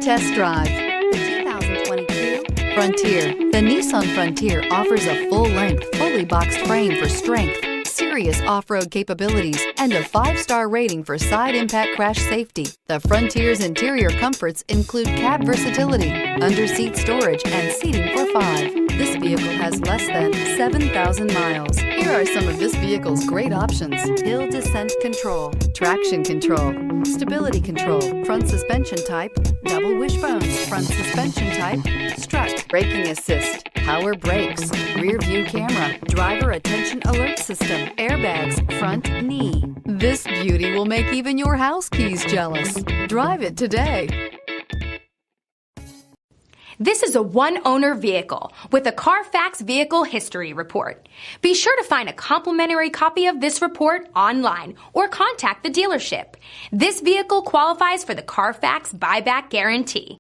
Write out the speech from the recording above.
test drive the 2022 Frontier. The Nissan Frontier offers a full-length, fully boxed frame for strength, serious off-road capabilities, and a 5-star rating for side impact crash safety. The Frontier's interior comforts include cab versatility, under-seat storage, and seating for 5. This vehicle has less than 7,000 miles. Here are some of this vehicle's great options: hill descent control, traction control, stability control, front suspension type, double wishbone, front suspension type, strut, braking assist, power brakes, rear view camera, driver attention alert system, airbags, front knee. This beauty will make even your house keys jealous. Drive it today. This is a one-owner vehicle with a Carfax Vehicle History Report. Be sure to find a complimentary copy of this report online or contact the dealership. This vehicle qualifies for the Carfax Buyback Guarantee.